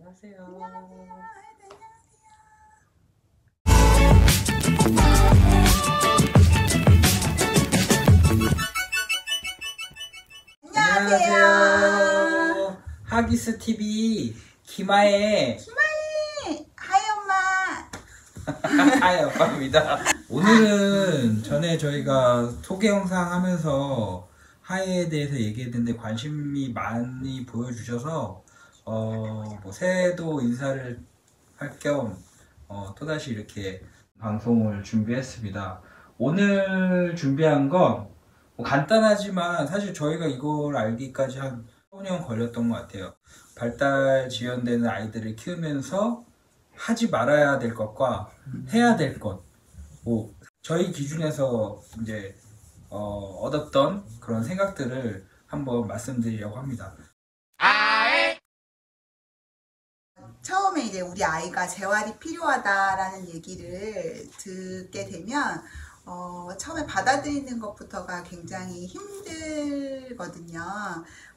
안녕하세요. 안녕하세요. 안녕하세요. 하기스 TV 김하의 하이 엄마. 하의 아빠입니다. 오늘은 전에 저희가 소개 영상 하면서 하의에 대해서 얘기했는데 관심이 많이 보여주셔서 뭐 새해도 인사를 할 겸 또다시 이렇게 방송을 준비했습니다. 오늘 준비한 건 뭐 간단하지만 사실 저희가 이걸 알기까지 한 5년 걸렸던 것 같아요. 발달 지연되는 아이들을 키우면서 하지 말아야 될 것과 해야 될 것, 뭐 저희 기준에서 이제 얻었던 그런 생각들을 한번 말씀드리려고 합니다. 처음에 이제 우리 아이가 재활이 필요하다라는 얘기를 듣게 되면 처음에 받아들이는 것부터가 굉장히 힘들거든요.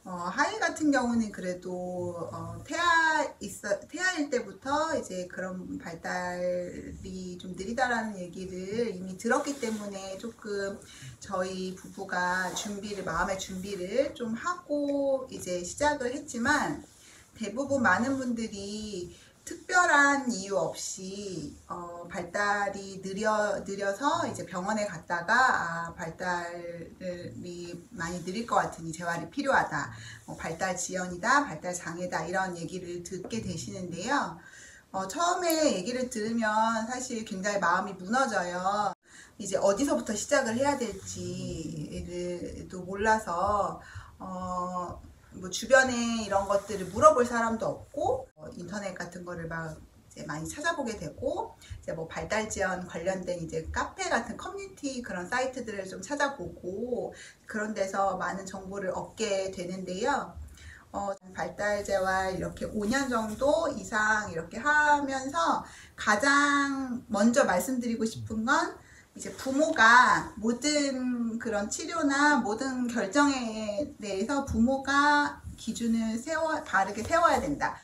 하이 같은 경우는 그래도 태아일 때부터 이제 그런 발달이 좀 느리다라는 얘기를 이미 들었기 때문에 조금 저희 부부가 마음의 준비를 좀 하고 이제 시작을 했지만, 대부분 많은 분들이 특별한 이유 없이 발달이 느려서 이제 병원에 갔다가 발달이 많이 느릴 것 같으니 재활이 필요하다, 발달 지연이다, 발달 장애다, 이런 얘기를 듣게 되시는데요. 처음에 얘기를 들으면 사실 굉장히 마음이 무너져요. 이제 어디서부터 시작을 해야 될지를 또 몰라서 뭐 주변에 이런 것들을 물어볼 사람도 없고, 인터넷 같은 거를 막 이제 많이 찾아보게 되고, 이제 뭐 발달 지연 관련된 이제 카페 같은 커뮤니티 그런 사이트들을 좀 찾아보고, 그런 데서 많은 정보를 얻게 되는데요. 발달 재활 이렇게 5년 정도 이상 이렇게 하면서 가장 먼저 말씀드리고 싶은 건, 이제 부모가 모든 그런 치료나 모든 결정에 대해서 부모가 기준을 바르게 세워야 된다.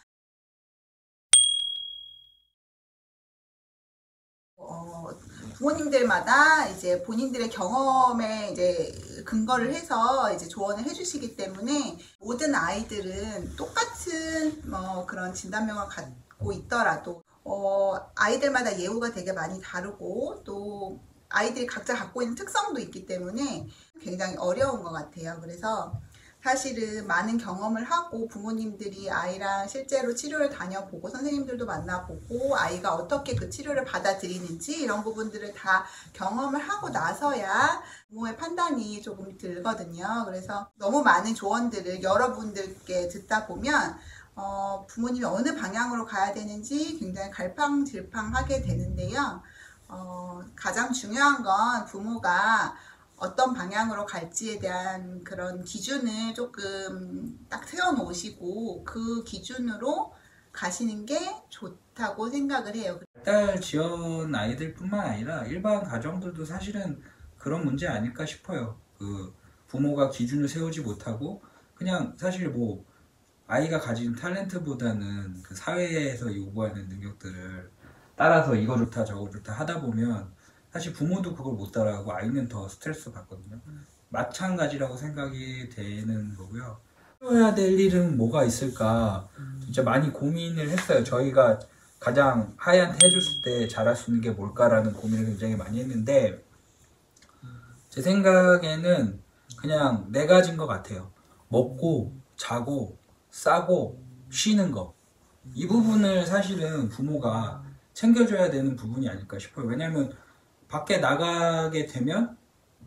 부모님들마다 이제 본인들의 경험에 이제 근거를 해서 이제 조언을 해주시기 때문에, 모든 아이들은 똑같은 그런 진단명을 갖고 있더라도 아이들마다 예후가 되게 많이 다르고, 또 아이들이 각자 갖고 있는 특성도 있기 때문에 굉장히 어려운 것 같아요. 그래서 사실은 많은 경험을 하고 부모님들이 아이랑 실제로 치료를 다녀보고 선생님들도 만나보고 아이가 어떻게 그 치료를 받아들이는지 이런 부분들을 다 경험을 하고 나서야 부모의 판단이 조금 들거든요. 그래서 너무 많은 조언들을 여러분들께 듣다 보면 부모님이 어느 방향으로 가야 되는지 굉장히 갈팡질팡하게 되는데요. 가장 중요한 건 부모가 어떤 방향으로 갈지에 대한 그런 기준을 조금 딱 세워놓으시고 그 기준으로 가시는 게 좋다고 생각을 해요. 발달 지연 아이들뿐만 아니라 일반 가정들도 사실은 그런 문제 아닐까 싶어요. 그 부모가 기준을 세우지 못하고 그냥 사실 뭐 아이가 가진 탤런트보다는 그 사회에서 요구하는 능력들을 따라서 이거 좋다 저거 좋다 하다 보면 사실 부모도 그걸 못 따라하고 아이는 더 스트레스 받거든요. 마찬가지라고 생각이 되는 거고요. 해야 될 일은 뭐가 있을까 진짜 많이 고민을 했어요. 저희가 가장 하이한테 해줬을 때 잘할 수 있는 게 뭘까라는 고민을 굉장히 많이 했는데, 제 생각에는 그냥 네 가지인 것 같아요. 먹고 자고 싸고 쉬는 거, 이 부분을 사실은 부모가 챙겨줘야 되는 부분이 아닐까 싶어요. 왜냐하면 밖에 나가게 되면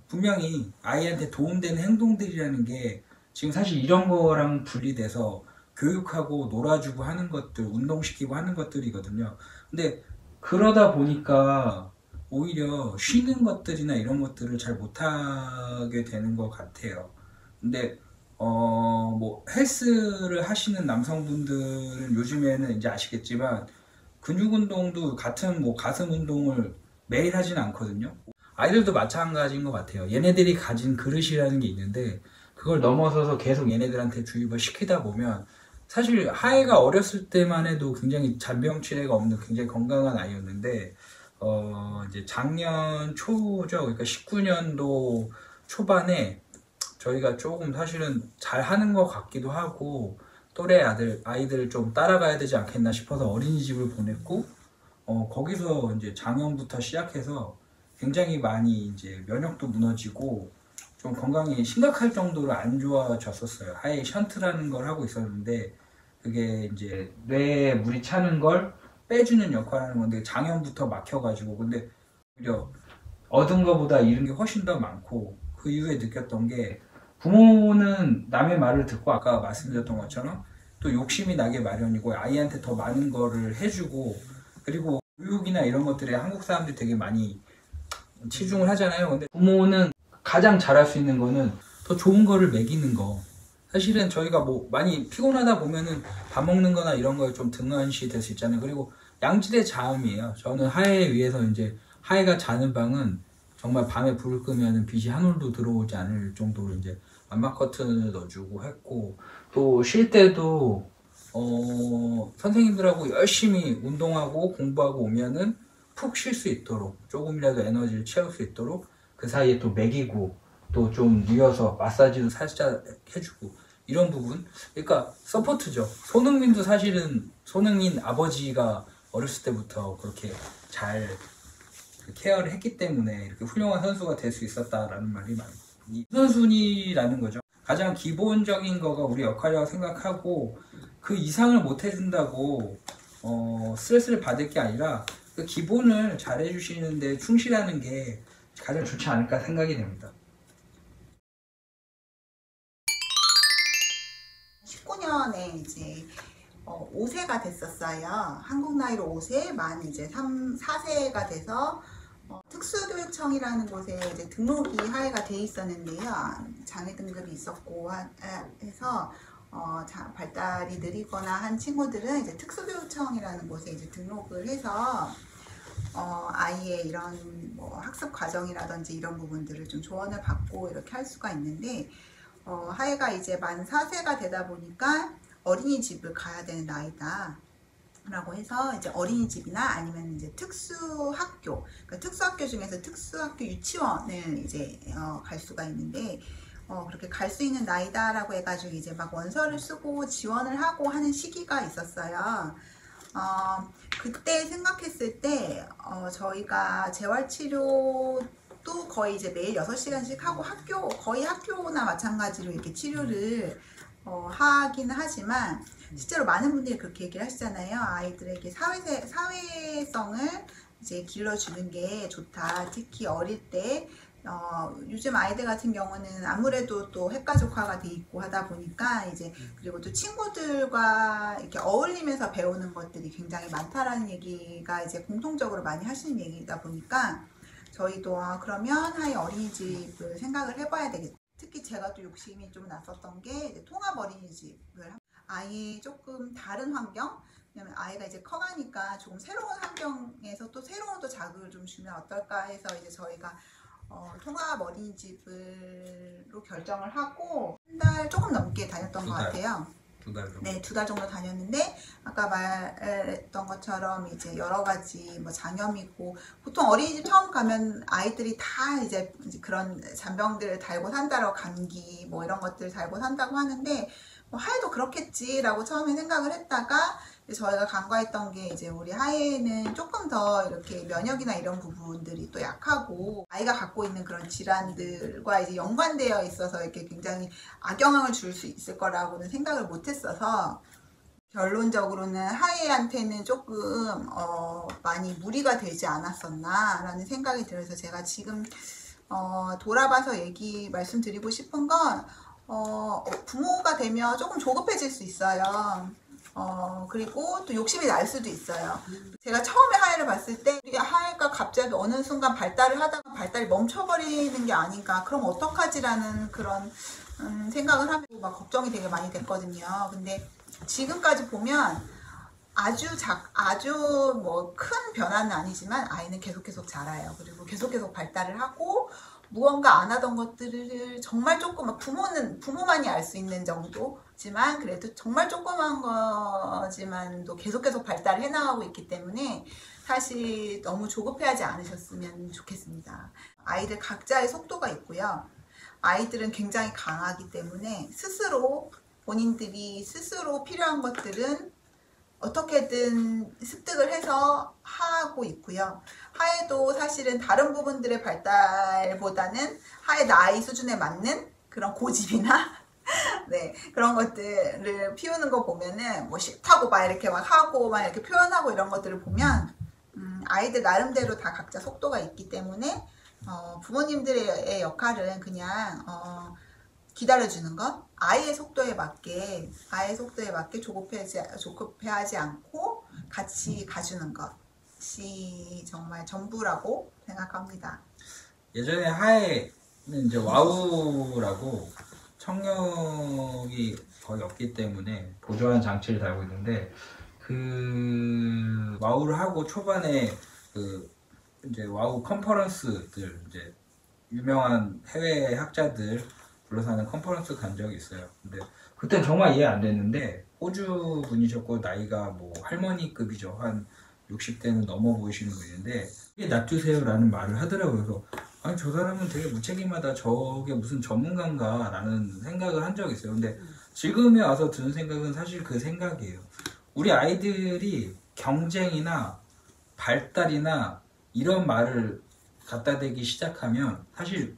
분명히 아이한테 도움되는 행동들이라는 게 지금 사실 이런 거랑 분리돼서 교육하고 놀아주고 하는 것들, 운동시키고 하는 것들이거든요. 근데 그러다 보니까 오히려 쉬는 것들이나 이런 것들을 잘 못하게 되는 것 같아요. 근데 뭐 헬스를 하시는 남성분들은 요즘에는 이제 아시겠지만 근육 운동도 같은 뭐 가슴 운동을 매일 하진 않거든요. 아이들도 마찬가지인 것 같아요. 얘네들이 가진 그릇이라는 게 있는데 그걸 넘어서서 계속 얘네들한테 주입을 시키다 보면 사실 하혜가 어렸을 때만 해도 굉장히 잔병치레가 없는 굉장히 건강한 아이였는데 이제 작년 초죠. 그러니까 19년도 초반에 저희가 조금 사실은 잘 하는 것 같기도 하고 또래 아이들을 좀 따라가야 되지 않겠나 싶어서 어린이집을 보냈고 거기서 이제 장염부터 시작해서 굉장히 많이 이제 면역도 무너지고 좀 건강이 심각할 정도로 안 좋아졌었어요. 하에 션트라는 걸 하고 있었는데 그게 이제 뇌에 물이 차는 걸 빼주는 역할을 하는 건데 장염부터 막혀가지고 근데 오히려 얻은 것보다 잃은 게 훨씬 더 많고 그 이후에 느꼈던 게 부모는 남의 말을 듣고 아까 말씀드렸던 것처럼 또 욕심이 나게 마련이고 아이한테 더 많은 거를 해주고 그리고 교육이나 이런 것들에 한국 사람들이 되게 많이 치중을 하잖아요. 근데 부모는 가장 잘할 수 있는 거는 더 좋은 거를 먹이는 거. 사실은 저희가 뭐 많이 피곤하다 보면은 밥 먹는 거나 이런 거에 좀 등한시 될 수 있잖아요. 그리고 양질의 자음이에요. 저는 하혜에 의해서 이제 하혜가 자는 방은 정말 밤에 불을 끄면은 빛이 한 올도 들어오지 않을 정도로 이제 암막 커튼을 넣어주고 했고 또 쉴 때도 선생님들하고 열심히 운동하고 공부하고 오면은 푹 쉴 수 있도록 조금이라도 에너지를 채울 수 있도록 그 사이에 또 먹이고 또 좀 누워서 마사지도 살짝 해주고 이런 부분 그러니까 서포트죠. 손흥민도 사실은 손흥민 아버지가 어렸을 때부터 그렇게 잘 케어를 했기 때문에 이렇게 훌륭한 선수가 될 수 있었다라는 말이 많아요. 이 선순위라는 거죠. 가장 기본적인 거가 우리 역할이라고 생각하고 그 이상을 못 해준다고 스트레스를 받을 게 아니라 그 기본을 잘 해주시는데 충실하는 게 가장 좋지 않을까 생각이 됩니다. 19년에 이제 5세가 됐었어요. 한국 나이로 5세, 만 이제 4세가 돼서 특수교육청이라는 곳에 이제 등록이 하회가 돼 있었는데요. 장애 등급이 있었고 해서 발달이 느리거나 한 친구들은 이제 특수교육청이라는 곳에 이제 등록을 해서 아이의 이런 뭐 학습 과정이라든지 이런 부분들을 좀 조언을 받고 이렇게 할 수가 있는데 하혜가 이제 만 4세가 되다 보니까 어린이집을 가야 되는 나이다 라고 해서 이제 어린이집이나 아니면 이제 특수학교, 그러니까 특수학교 중에서 특수학교 유치원을 이제 갈 수가 있는데 그렇게 갈 수 있는 나이다라고 해가지고 이제 막 원서를 쓰고 지원을 하고 하는 시기가 있었어요. 그때 생각했을 때 저희가 재활치료도 거의 이제 매일 6시간씩 하고 거의 학교나 마찬가지로 이렇게 치료를 하기는 하지만 실제로 많은 분들이 그렇게 얘기를 하시잖아요. 아이들에게 사회성을 이제 길러주는 게 좋다. 특히 어릴 때 요즘 아이들 같은 경우는 아무래도 또 핵가족화가 돼 있고 하다 보니까 이제 그리고 또 친구들과 이렇게 어울리면서 배우는 것들이 굉장히 많다라는 얘기가 이제 공통적으로 많이 하시는 얘기다 보니까 저희도 그러면 하이 어린이집을 생각을 해봐야 되겠다. 특히 제가 또 욕심이 좀 났었던 게 이제 통합 어린이집을 아예 조금 다른 환경, 왜냐면 아이가 이제 커가니까 조금 새로운 환경에서 또 새로운 또 자극을 좀 주면 어떨까 해서 이제 저희가 통합 어린이집으로 결정을 하고 한 달 조금 넘게 다녔던 것 같아요. 2달 정도. 네, 2달 정도 다녔는데 아까 말했던 것처럼 이제 여러 가지 뭐 장염이고 보통 어린이집 처음 가면 아이들이 다 이제 그런 잔병들을 달고 산다라고 감기 뭐 이런 것들 달고 산다고 하는데 뭐 하혜도 그렇겠지라고 처음에 생각을 했다가 저희가 간과했던 게 이제 우리 하혜는 조금 더 이렇게 면역이나 이런 부분들이 또 약하고 아이가 갖고 있는 그런 질환들과 이제 연관되어 있어서 이렇게 굉장히 악영향을 줄 수 있을 거라고는 생각을 못했어서 결론적으로는 하혜한테는 조금 많이 무리가 되지 않았었나 라는 생각이 들어서 제가 지금 돌아봐서 말씀드리고 싶은 건 부모가 되면 조금 조급해질 수 있어요. 그리고 또 욕심이 날 수도 있어요. 제가 처음에 하혜를 봤을 때 우리 하혜가 갑자기 어느 순간 발달을 하다가 발달이 멈춰버리는 게 아닌가, 그럼 어떡하지라는 그런 생각을 하면서 막 걱정이 되게 많이 됐거든요. 근데 지금까지 보면 아주 뭐 큰 변화는 아니지만 아이는 계속 자라요. 그리고 계속 발달을 하고 무언가 안 하던 것들을 정말 조금 부모만이 알 수 있는 정도 지만 그래도 정말 조그만 거지만도 계속 발달해 나가고 있기 때문에 사실 너무 조급해하지 않으셨으면 좋겠습니다. 아이들 각자의 속도가 있고요. 아이들은 굉장히 강하기 때문에 본인들이 스스로 필요한 것들은 어떻게든 습득을 해서 하고 있고요. 하에도 사실은 다른 부분들의 발달보다는 하의 나이 수준에 맞는 그런 고집이나 네, 그런 것들을 피우는 거 보면은 뭐 싫다고 막 이렇게 막 하고 막 이렇게 표현하고 이런 것들을 보면 아이들 나름대로 다 각자 속도가 있기 때문에 부모님들의 역할은 그냥 기다려주는 것, 아이의 속도에 맞게 조급해하지 않고 같이 가주는 것이 정말 전부라고 생각합니다. 예전에 하에는 이제 와우라고 청력이 거의 없기 때문에 보조한 장치를 달고 있는데, 그 와우를 하고 초반에 그 이제 와우 컨퍼런스들, 이제 유명한 해외 학자들 불러서 하는 컨퍼런스 간 적이 있어요. 근데 그땐 정말 이해 안 됐는데, 호주 분이셨고 나이가 뭐 할머니급이죠. 한 60대는 넘어 보이시는 분인데, 이게 놔두세요 라는 말을 하더라고요. 그래서 아니, 저 사람은 되게 무책임하다, 저게 무슨 전문가인가 라는 생각을 한 적이 있어요. 근데 지금에 와서 드는 생각은 사실 그 생각이에요. 우리 아이들이 경쟁이나 발달이나 이런 말을 갖다 대기 시작하면 사실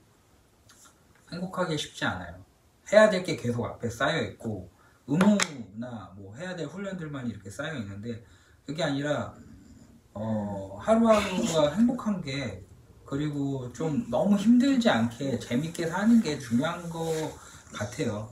행복하기 쉽지 않아요. 해야 될 게 계속 앞에 쌓여 있고, 의무나 뭐 해야 될 훈련들만 이렇게 쌓여 있는데, 그게 아니라 하루하루가 행복한 게, 그리고 좀 너무 힘들지 않게 재밌게 사는 게 중요한 것 같아요.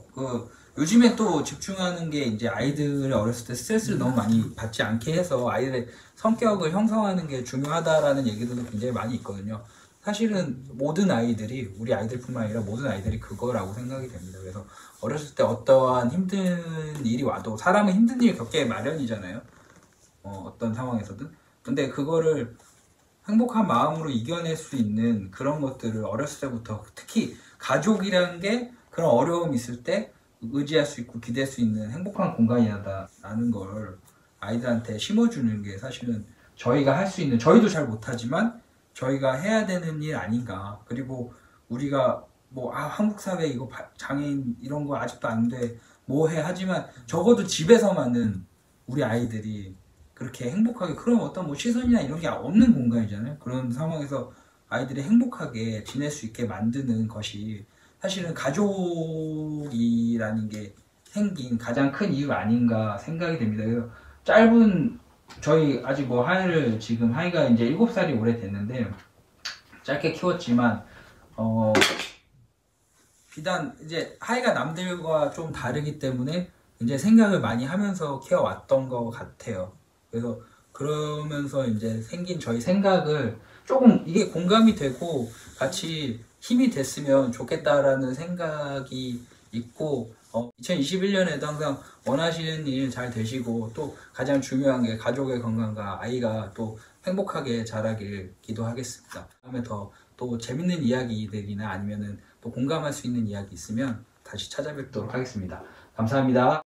요즘에 또 집중하는 게 이제 아이들이 어렸을 때 스트레스를 너무 많이 받지 않게 해서 아이들의 성격을 형성하는 게 중요하다라는 얘기들도 굉장히 많이 있거든요. 사실은 모든 아이들이, 우리 아이들뿐만 아니라 모든 아이들이 그거라고 생각이 됩니다. 그래서 어렸을 때 어떠한 힘든 일이 와도, 사람은 힘든 일 겪게 마련이잖아요. 어떤 상황에서든. 근데 그거를 행복한 마음으로 이겨낼 수 있는 그런 것들을 어렸을 때부터, 특히 가족이라는 게 그런 어려움이 있을 때 의지할 수 있고 기댈 수 있는 행복한 공간이다라는 걸 아이들한테 심어주는 게 사실은 저희가 할 수 있는, 저희도 잘 못하지만 저희가 해야 되는 일 아닌가. 그리고 우리가 뭐 한국 사회 이거 장애인 이런 거 아직도 안 돼, 뭐 해 하지만 적어도 집에서만은 우리 아이들이 그렇게 행복하게, 그런 어떤 뭐 시선이나 이런 게 없는 공간이잖아요. 그런 상황에서 아이들이 행복하게 지낼 수 있게 만드는 것이 사실은 가족이라는 게 생긴 가장 큰 이유 아닌가 생각이 됩니다. 그래서 저희 아직 뭐 하이가 이제 7살이 올해 됐는데, 짧게 키웠지만 비단 이제 하이가 남들과 좀 다르기 때문에 이제 생각을 많이 하면서 키워왔던 것 같아요. 그래서 그러면서 이제 생긴 저희 생각을 조금 이게 공감이 되고 같이 힘이 됐으면 좋겠다라는 생각이 있고, 2021년에도 항상 원하시는 일 잘 되시고, 또 가장 중요한 게 가족의 건강과 아이가 또 행복하게 자라길 기도하겠습니다. 다음에 또 재밌는 이야기들이나 아니면은 또 공감할 수 있는 이야기 있으면 다시 찾아뵙도록 하겠습니다. 감사합니다.